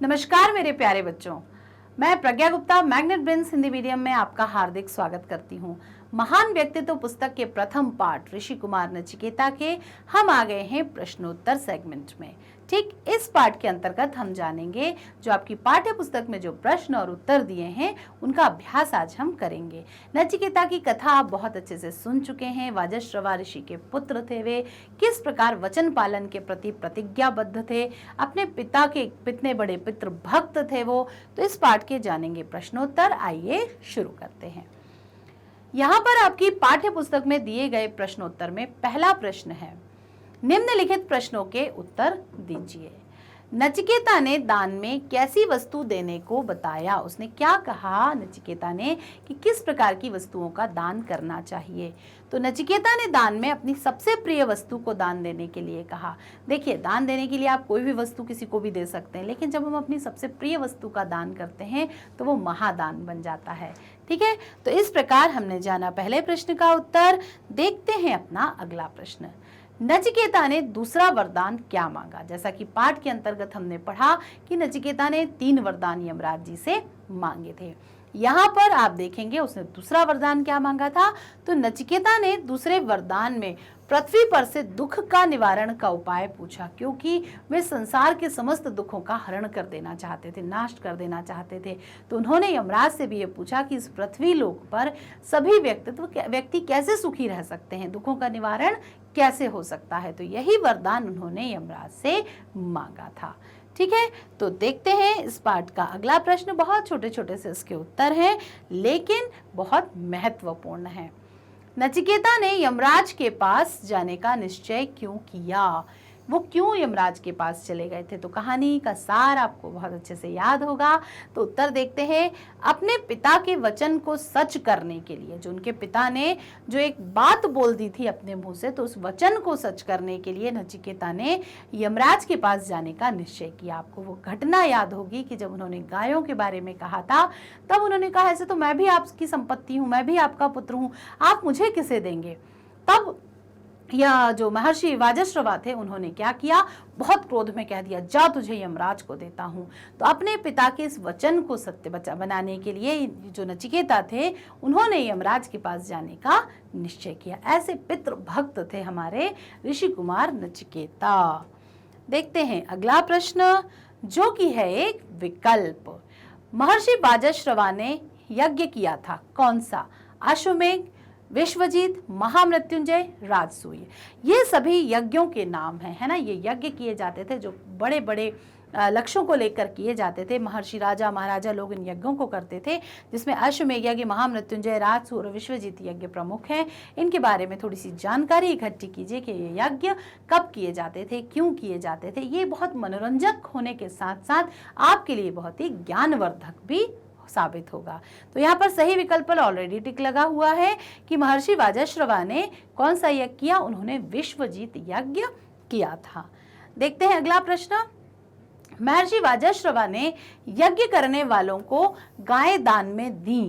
नमस्कार मेरे प्यारे बच्चों, मैं Pragya Gupta magnet brains Hindi medium में आपका हार्दिक स्वागत करती हूँ। महान व्यक्तित्व पुस्तक के प्रथम पाठ ऋषि कुमार नचिकेता के हम आ गए हैं प्रश्नोत्तर सेगमेंट में। ठीक इस पाठ के अंतर्गत हम जानेंगे जो आपकी पाठ्य पुस्तक में जो प्रश्न और उत्तर दिए हैं उनका अभ्यास आज हम करेंगे। नचिकेता की कथा आप बहुत अच्छे से सुन चुके हैं। वाजश्रवा ऋषि के पुत्र थे वे, किस प्रकार वचन पालन के प्रति प्रतिज्ञाबद्ध थे, अपने पिता के कितने बड़े पितृ भक्त थे वो। तो इस पाठ के जानेंगे प्रश्नोत्तर। आइए शुरू करते हैं। यहाँ पर आपकी पाठ्य पुस्तक में दिए गए प्रश्नोत्तर में पहला प्रश्न है, निम्नलिखित प्रश्नों के उत्तर दीजिए। नचिकेता ने दान में कैसी वस्तु देने को बताया? उसने क्या कहा नचिकेता ने कि किस प्रकार की वस्तुओं का दान करना चाहिए? तो नचिकेता ने दान में अपनी सबसे प्रिय वस्तु को दान देने के लिए कहा। देखिए, दान देने के लिए आप कोई भी वस्तु किसी को भी दे सकते हैं, लेकिन जब हम अपनी सबसे प्रिय वस्तु का दान करते हैं तो वो महादान बन जाता है। ठीक है, तो इस प्रकार हमने जाना पहले प्रश्न का उत्तर। देखते हैं अपना अगला प्रश्न। नचिकेता ने दूसरा वरदान क्या मांगा? जैसा कि पाठ के अंतर्गत हमने पढ़ा कि नचिकेता ने 3 वरदान यमराज जी से मांगे थे। यहाँ पर आप देखेंगे उसने दूसरा वरदान क्या मांगा था। तो नचिकेता ने दूसरे वरदान में पृथ्वी पर से दुख का निवारण का उपाय पूछा, क्योंकि वे संसार के समस्त दुखों का हरण कर देना चाहते थे, नाश कर देना चाहते थे। तो उन्होंने यमराज से भी ये पूछा कि इस पृथ्वी लोक पर सभी व्यक्ति कैसे सुखी रह सकते हैं, दुखों का निवारण कैसे हो सकता है। तो यही वरदान उन्होंने यमराज से मांगा था। ठीक है, तो देखते हैं इस पाठ का अगला प्रश्न। बहुत छोटे छोटे से इसके उत्तर हैं, लेकिन बहुत महत्वपूर्ण है। नचिकेता ने यमराज के पास जाने का निश्चय क्यों किया? वो क्यों यमराज के पास चले गए थे? तो कहानी का सार आपको बहुत अच्छे से याद होगा। तो उत्तर देखते हैं, अपने पिता के वचन को सच करने के लिए। जो उनके पिता ने जो एक बात बोल दी थी अपने मुंह से, तो उस वचन को सच करने के लिए नचिकेता ने यमराज के पास जाने का निश्चय किया। आपको वो घटना याद होगी कि जब उन्होंने गायों के बारे में कहा था, तब उन्होंने कहा ऐसे तो मैं भी आपकी संपत्ति हूँ, मैं भी आपका पुत्र हूँ, आप मुझे किसे देंगे? तब या जो महर्षि वाजश्रवा थे उन्होंने क्या किया, बहुत क्रोध में कह दिया, जा तुझे यमराज को देता हूं। तो अपने पिता के इस वचन को सत्य बनाने के लिए जो नचिकेता थे उन्होंने यमराज के पास जाने का निश्चय किया। ऐसे पितृ भक्त थे हमारे ऋषि कुमार नचिकेता। देखते हैं अगला प्रश्न, जो कि है एक विकल्प। महर्षि वाजश्रवा ने यज्ञ किया था, कौन सा? अश्वमेघ, विश्वजीत, महामृत्युंजय, राजसूय। ये सभी यज्ञों के नाम हैं, है ना। ये यज्ञ किए जाते थे जो बड़े बड़े लक्ष्यों को लेकर किए जाते थे। महर्षि राजा महाराजा लोग इन यज्ञों को करते थे, जिसमें अश्वमेघ यज्ञ, महामृत्युंजय, राजसूय और विश्वजीत यज्ञ प्रमुख हैं। इनके बारे में थोड़ी सी जानकारी इकट्ठी कीजिए कि ये यज्ञ कब किए जाते थे, क्यों किए जाते थे। ये बहुत मनोरंजक होने के साथ साथ आपके लिए बहुत ही ज्ञानवर्धक भी साबित होगा। तो यहाँ पर सही विकल्प पर ऑलरेडी टिक लगा हुआ है कि महर्षि वाजश्रवा ने कौन सा यज्ञ किया? उन्होंने विश्वजीत यज्ञ किया था। देखते हैं अगला प्रश्न। महर्षि वाजश्रवा ने यज्ञ करने वालों को गाय दान में दी,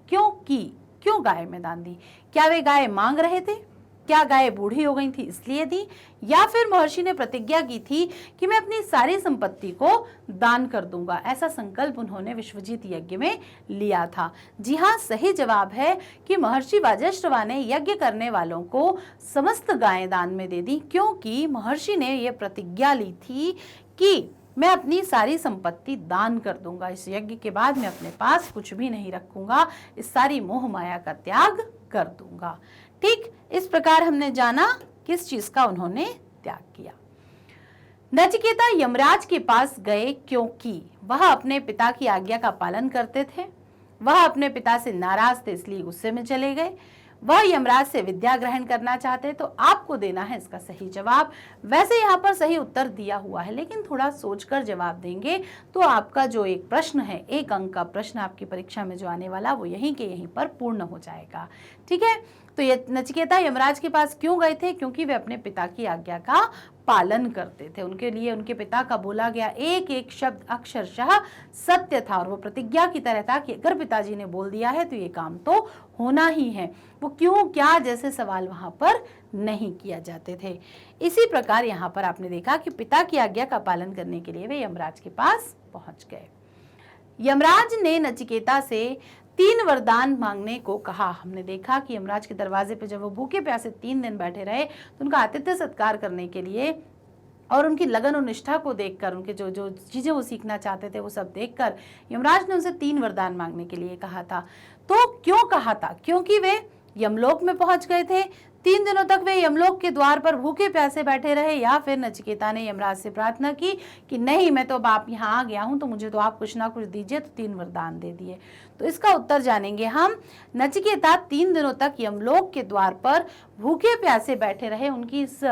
क्यों की? क्यों गाय में दान दी? क्या वे गाय मांग रहे थे? क्या गाय बूढ़ी हो गई थी इसलिए दी? या फिर महर्षि ने प्रतिज्ञा की थी कि मैं अपनी सारी संपत्ति को दान कर दूंगा? ऐसा संकल्प उन्होंने विश्वजीत यज्ञ में लिया था। जी हाँ, सही जवाब है कि महर्षि वाजश्रवा ने यज्ञ करने वालों को समस्त गायें दान में दे दी, क्योंकि महर्षि ने यह प्रतिज्ञा ली थी कि मैं अपनी सारी संपत्ति दान कर दूंगा। इस यज्ञ के बाद मैं अपने पास कुछ भी नहीं रखूंगा, इस सारी मोह माया का त्याग कर दूंगा। ठीक इस प्रकार हमने जाना किस चीज का उन्होंने त्याग किया। नचिकेता यमराज के पास गए क्योंकि वह अपने पिता की आज्ञा का पालन करते थे। वह अपने पिता से नाराज थे, इसलिए गुस्से में चले गए। वह यमराज से विद्या ग्रहण करना चाहते। तो आपको देना है इसका सही जवाब। वैसे यहाँ पर सही उत्तर दिया हुआ है, लेकिन थोड़ा सोचकर जवाब देंगे तो आपका जो एक प्रश्न है, 1 अंक का प्रश्न आपकी परीक्षा में जो आने वाला, वो यहीं के यहीं पर पूर्ण हो जाएगा। ठीक है, तो ये नचिकेता यमराज के पास क्यों गए थे? क्योंकि वे अपने पिता की आज्ञा का पालन करते थे। उनके लिए उनके पिता का बोला गया एक एक शब्द अक्षरशः सत्य था और वो प्रतिज्ञा की तरह था कि अगर पिताजी ने बोल दिया है तो ये काम तो होना ही है। वो क्यों क्या जैसे सवाल वहां पर नहीं किया जाते थे। इसी प्रकार यहाँ पर आपने देखा कि पिता की आज्ञा का पालन करने के लिए वे यमराज के पास पहुंच गए। यमराज ने नचिकेता से 3 वरदान मांगने को कहा। हमने देखा कि यमराज के दरवाजे पे जब वो भूखे प्यासे 3 दिन बैठे रहे तो उनका आतिथ्य सत्कार करने के लिए और उनकी लगन और निष्ठा को देखकर, उनके जो जो चीजें वो सीखना चाहते थे वो सब देखकर यमराज ने उनसे 3 वरदान मांगने के लिए कहा था। तो क्यों कहा था? क्योंकि वे यमलोक में पहुंच गए थे। 3 दिनों तक वे यमलोक के द्वार पर भूखे प्यासे बैठे रहे, या फिर नचिकेता ने यमराज से प्रार्थना की कि नहीं, मैं तो अब आप यहाँ आ गया हूं तो मुझे तो आप कुछ ना कुछ दीजिए, तो 3 वरदान दे दिए। तो इसका उत्तर जानेंगे हम। नचिकेता 3 दिनों तक यमलोक के द्वार पर भूखे प्यासे बैठे रहे। उनकी इस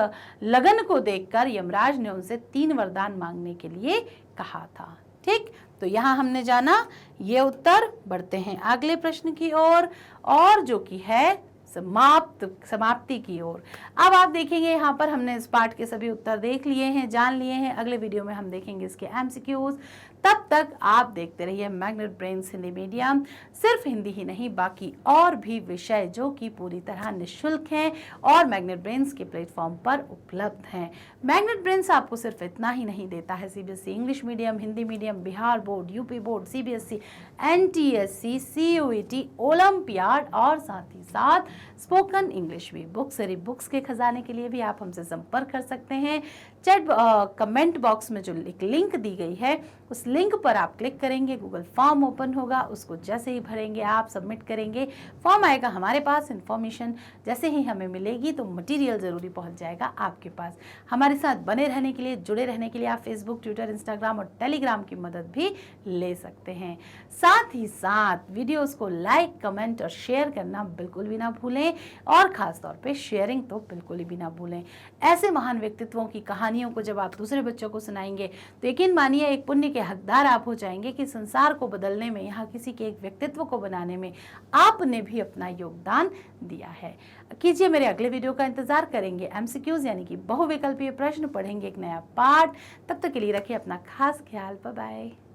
लगन को देखकर यमराज ने उनसे 3 वरदान मांगने के लिए कहा था। ठीक, तो यहाँ हमने जाना ये उत्तर। बढ़ते हैं अगले प्रश्न की ओर, और जो कि है समाप्ति की ओर। अब आप देखेंगे यहाँ पर हमने इस पाठ के सभी उत्तर देख लिए हैं, जान लिए हैं। अगले वीडियो में हम देखेंगे इसके एमसीक्यूज। तब तक आप देखते रहिए मैग्नेट ब्रेन्स हिंदी मीडियम। सिर्फ हिंदी ही नहीं, बाकी और भी विषय जो कि पूरी तरह निःशुल्क हैं और मैग्नेट ब्रेन्स के प्लेटफॉर्म पर उपलब्ध हैं। मैग्नेट ब्रेन्स आपको सिर्फ इतना ही नहीं देता है CBSE English medium, Hindi medium, Bihar board, UP board, CBSE, NTSC, CUET, olympiad और साथ ही साथ स्पोकन इंग्लिश भी। बुक्स बुक्स के खजाने के लिए भी आप हमसे संपर्क कर सकते हैं। कमेंट बॉक्स में जो एक लिंक दी गई है उस लिंक पर आप क्लिक करेंगे, गूगल फॉर्म ओपन होगा, उसको जैसे ही भरेंगे आप, सबमिट करेंगे, फॉर्म आएगा हमारे पास। इन्फॉर्मेशन जैसे ही हमें मिलेगी तो मटेरियल ज़रूरी पहुंच जाएगा आपके पास। हमारे साथ बने रहने के लिए, जुड़े रहने के लिए आप फेसबुक, ट्विटर, इंस्टाग्राम और टेलीग्राम की मदद भी ले सकते हैं। साथ ही साथ वीडियोस को लाइक, कमेंट और शेयर करना बिल्कुल भी ना भूलें, और ख़ास तौर पे शेयरिंग तो बिल्कुल भी ना भूलें। ऐसे महान व्यक्तित्वों की कहानियों को जब आप दूसरे बच्चों को सुनाएंगे तो यकीन मानिए एक पुण्य के हकदार आप हो जाएंगे कि संसार को बदलने में, यहाँ किसी के एक व्यक्तित्व को बनाने में आपने भी अपना योगदान दिया है। कीजिए मेरे अगले वीडियो का इंतजार। करेंगे एमसीक्यूज यानी कि बहुविकल्पीय प्रश्न, पढ़ेंगे एक नया पाठ। तब तक के लिए रखिए अपना खास ख्याल। Bye bye.